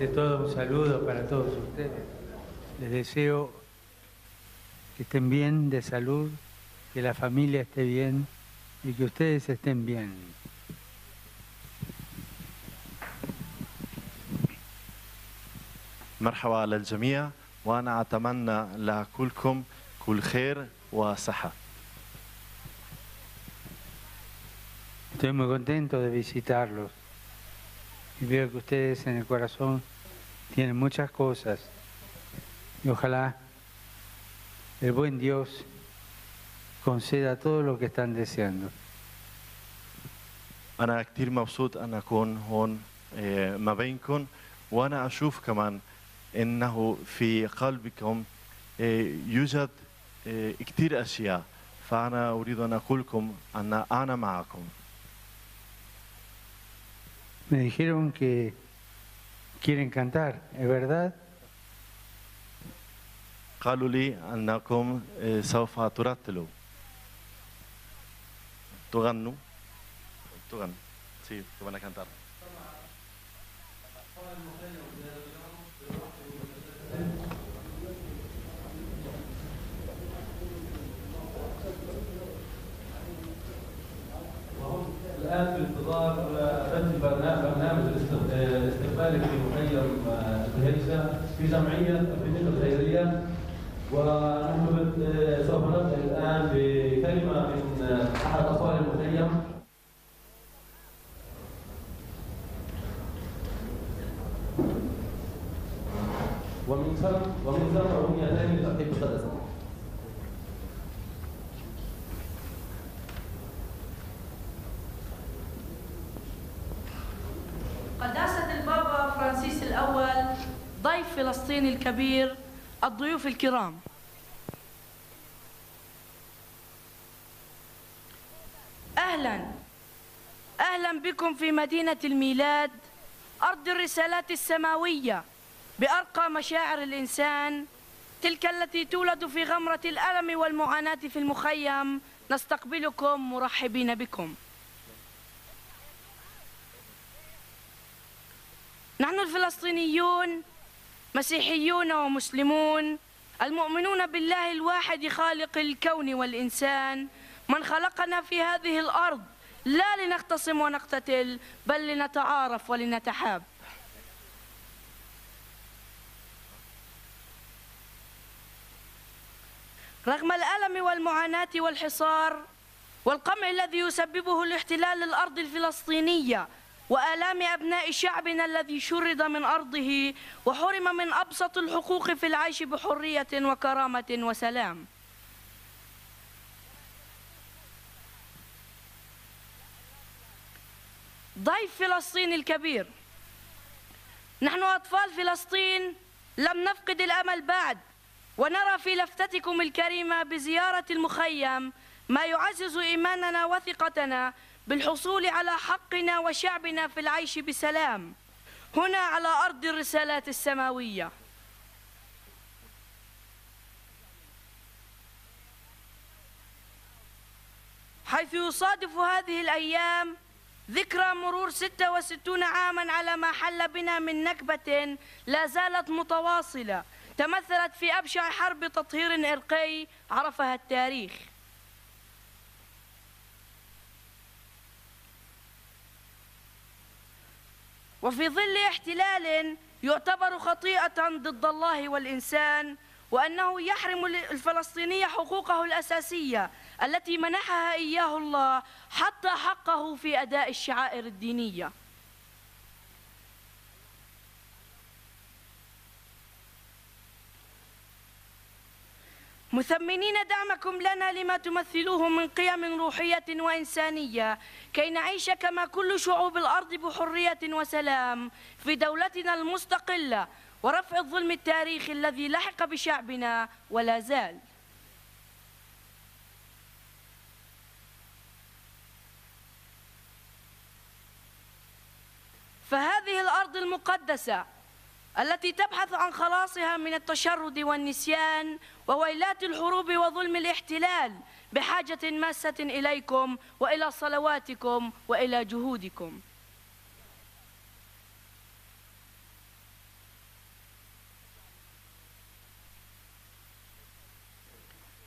Ante todo, un saludo para todos ustedes. Les deseo que estén bien de salud, que la familia esté bien y que ustedes estén bien. مرحبا للجميع، وأنا أتمنى لكلكم كل خير وصحة. Estoy muy contento de visitarlos y veo que ustedes en el corazón tienen muchas cosas y ojalá el buen Dios conceda todo lo que están deseando. أنا كتير مبسوط أن أكون هون ما بينكم، وأنا أشوف كمان إنه في قلبكم يوجد كتير أشياء، فأنا أريد أن أقول لكم أن أنا معكم. Me dijeron que quieren cantar, ¿es verdad? قالوا لي أنكم سوف ترتلوا تغنوا sí, que van a cantar. الآن في انتظار رتب برنامج الاستقبال في مخيم الهيشة في جمعية الفنون الخيرية، ونحن سوف نبدأ الآن بكلمة من أحد أطفال المخيم. ومن ثم أغنيتين لترحيب القدس. قداسة البابا فرانسيس الأول، ضيف فلسطين الكبير، الضيوف الكرام، أهلا بكم في مدينة الميلاد، أرض الرسالات السماوية بأرقى مشاعر الإنسان، تلك التي تولد في غمرة الألم والمعاناة في المخيم. نستقبلكم مرحبين بكم. نحن الفلسطينيون مسيحيون ومسلمون المؤمنون بالله الواحد خالق الكون والإنسان، من خلقنا في هذه الأرض لا لنختصم ونقتتل، بل لنتعارف ولنتحاب. رغم الألم والمعاناة والحصار والقمع الذي يسببه الاحتلال للأرض الفلسطينية وآلام أبناء شعبنا الذي شرد من أرضه وحرم من أبسط الحقوق في العيش بحرية وكرامة وسلام. ضيف فلسطين الكبير، نحن أطفال فلسطين لم نفقد الأمل بعد، ونرى في لفتتكم الكريمة بزيارة المخيم ما يعزز إيماننا وثقتنا بالحصول على حقنا وشعبنا في العيش بسلام هنا على أرض الرسالات السماوية. حيث يصادف هذه الأيام ذكرى مرور 66 عاما على ما حل بنا من نكبة لا زالت متواصلة تمثلت في أبشع حرب تطهير إرقي عرفها التاريخ. وفي ظل احتلال يعتبر خطيئة ضد الله والإنسان، وأنه يحرم الفلسطيني حقوقه الأساسية التي منحها إياه الله حتى حقه في أداء الشعائر الدينية. مثمنين دعمكم لنا لما تمثلوه من قيم روحية وإنسانية كي نعيش كما كل شعوب الأرض بحرية وسلام في دولتنا المستقلة، ورفع الظلم التاريخي الذي لحق بشعبنا ولا زال. فهذه الأرض المقدسة التي تبحث عن خلاصها من التشرد والنسيان وويلات الحروب وظلم الاحتلال بحاجة ماسة إليكم وإلى صلواتكم وإلى جهودكم.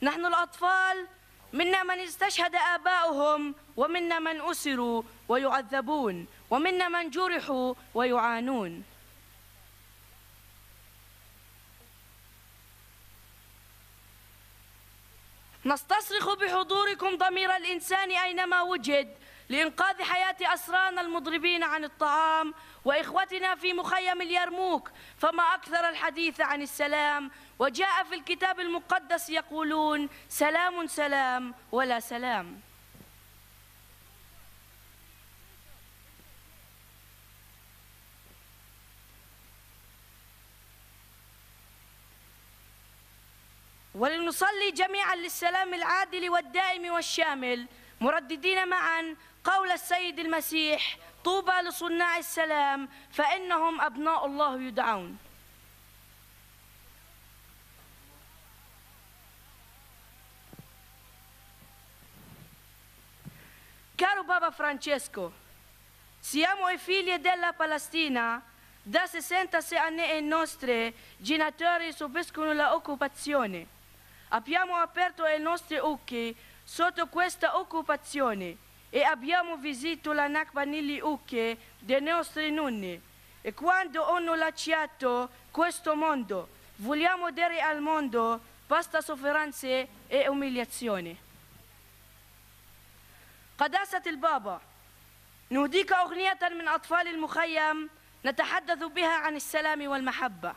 نحن الأطفال منا من استشهد آباؤهم، ومنا من أسروا ويعذبون، ومنا من جرحوا ويعانون. نستصرخ بحضوركم ضمير الإنسان أينما وجد لإنقاذ حياة أسرانا المضربين عن الطعام وإخوتنا في مخيم اليرموك، فما أكثر الحديث عن السلام، وجاء في الكتاب المقدس يقولون: سلام سلام ولا سلام. ولنصلي جميعا للسلام العادل والدائم والشامل، مرددين معا قول السيد المسيح: طوبى لصناع السلام فإنهم أبناء الله يدعون. Caro Papa Francesco, siamo i figli della Palestina. Da 66 anni i nostri genitori subiscono l'occupazione. Abbiamo aperto i nostri occhi sotto questa occupazione e abbiamo visto la Nakba negli occhi dei nostri nonni. E quando hanno lasciato questo mondo, vogliamo dire al mondo: basta sofferenze e umiliazioni. قداسة البابا، نهديك أغنية من أطفال المخيم نتحدث بها عن السلام والمحبة.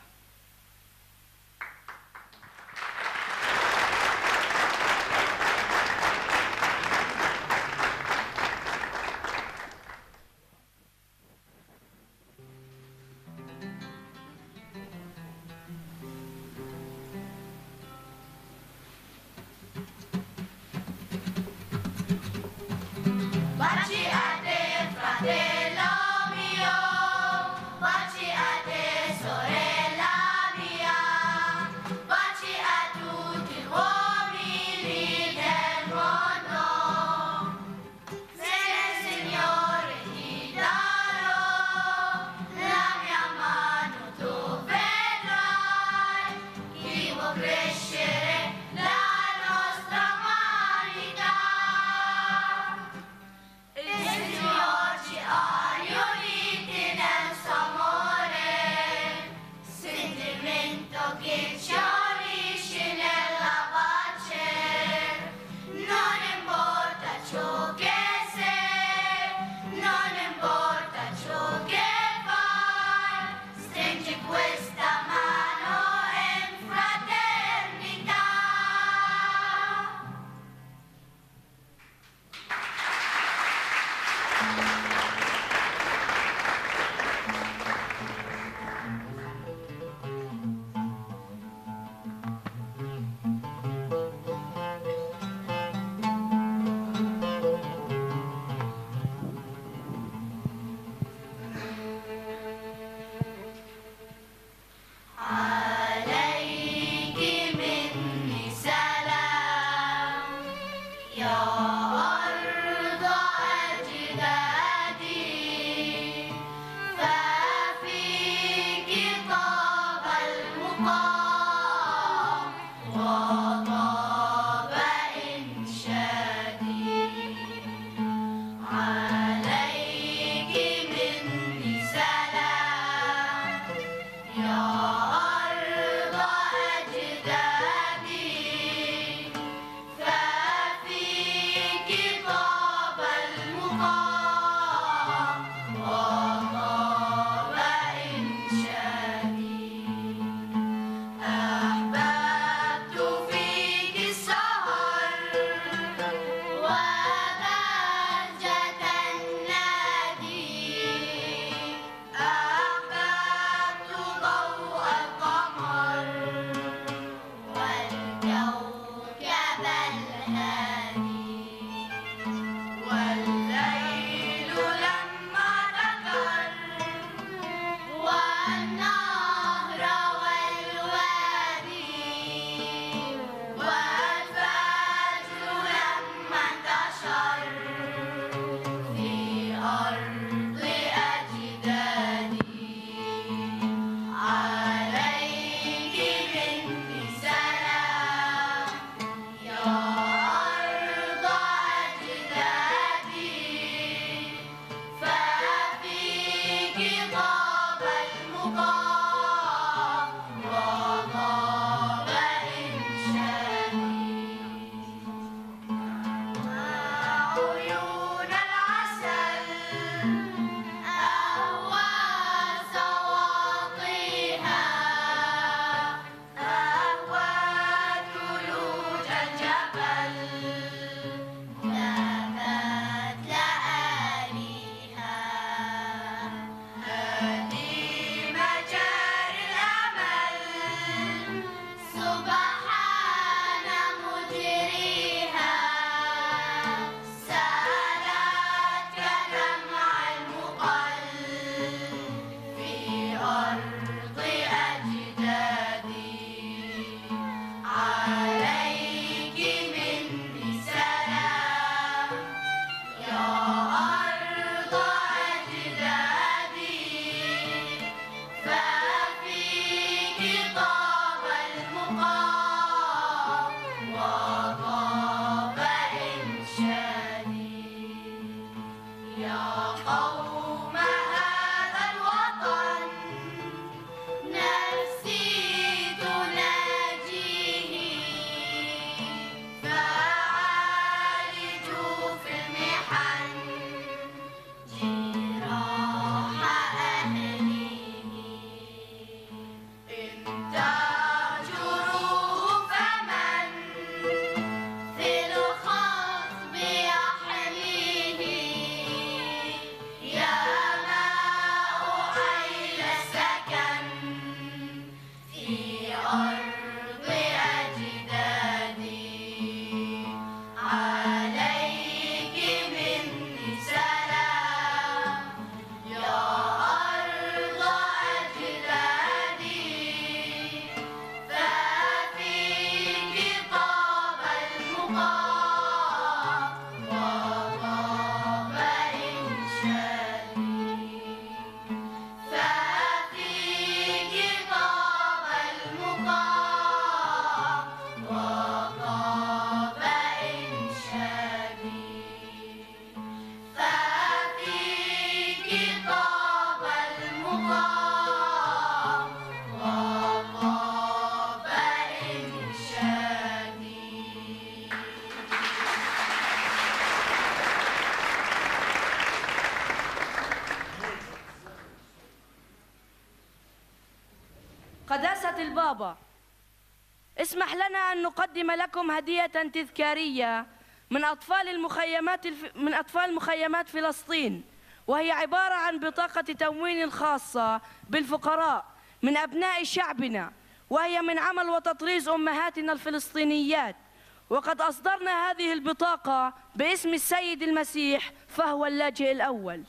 سعادة البابا، اسمح لنا أن نقدم لكم هدية تذكارية من أطفال مخيمات فلسطين، وهي عبارة عن بطاقة تموين خاصة بالفقراء من أبناء شعبنا، وهي من عمل وتطريز أمهاتنا الفلسطينيات. وقد أصدرنا هذه البطاقة باسم السيد المسيح فهو اللاجئ الأول.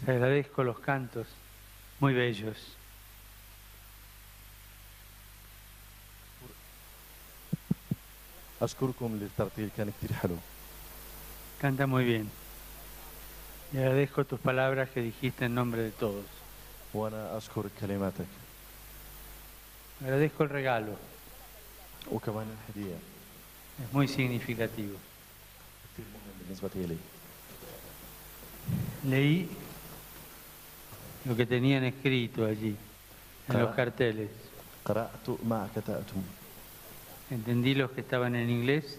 Te agradezco los cantos muy bellos. أشكركم للترتيل، كان كتير حلو. Canta muy bien. Y agradezco tus palabras que dijiste en nombre de todos. وأنا أشكر كلماتك Agradezco el regalo. وكمان الهدية، Es muy significativo. كتير مهم بالنسبة لي. Leí lo que tenían escrito allí, en los Ah. carteles. قرأت ما كتبتم، Entendí los que estaban en inglés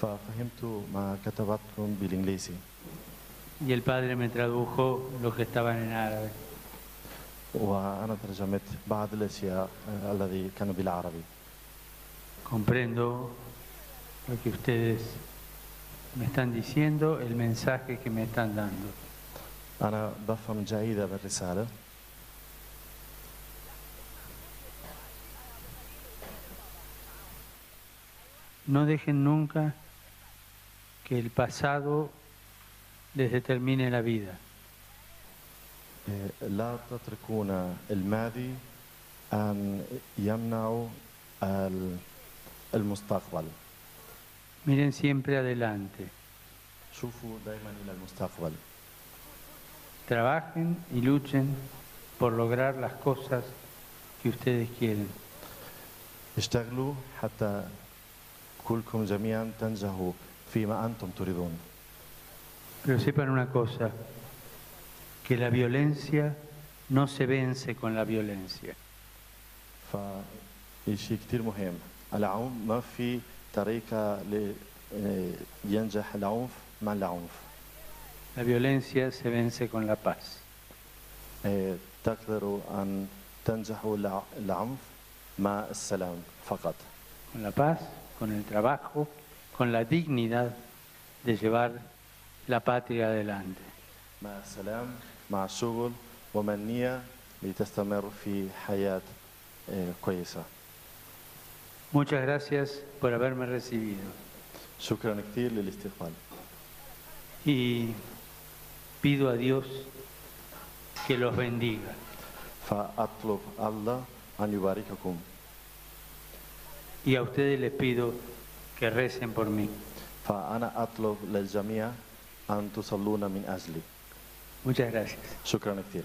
ففهمت ما كتبتكم بالإنجليزي، y el padre me tradujo los que estaban en árabe. وأنا ترجمت بعض الأشياء الذي كانوا بالعربي. Comprendo lo que ustedes me están diciendo, el mensaje que me están dando. أنا بفهم جيدة بالرسالة. No dejen nunca que el pasado les determine la vida. لا تتركون الماضي أن يمنعوا المستقبل. Miren siempre adelante. شوفوا دائما إلى المستقبل. Trabajen y luchen por lograr las cosas que ustedes quieren. اشتغلوا حتى كلكم جميعا تنجحوا فيما أنتم تريدون. Pero sepan una cosa, que la violencia no se vence con la violencia. فشيء كتير مهم، العنف ما في طريقة ينجح العنف مع العنف. La violencia se vence con la paz. تقدروا أن تنجحوا العنف مع السلام فقط. Con la paz, con el trabajo, con la dignidad de llevar la patria adelante. مع السلام، مع الشغل ومع النية لتستمر في حياة كويسة. Muchas gracias por haberme recibido. شكرا كثير للاستقبال. Y pido a Dios que los bendiga. فأطلب الله أن يبارككم. Y a ustedes les pido que recen por mí. فأنا أطلب للجميع أن تصلون من أجلي. Muchas gracias. شكرا كثير.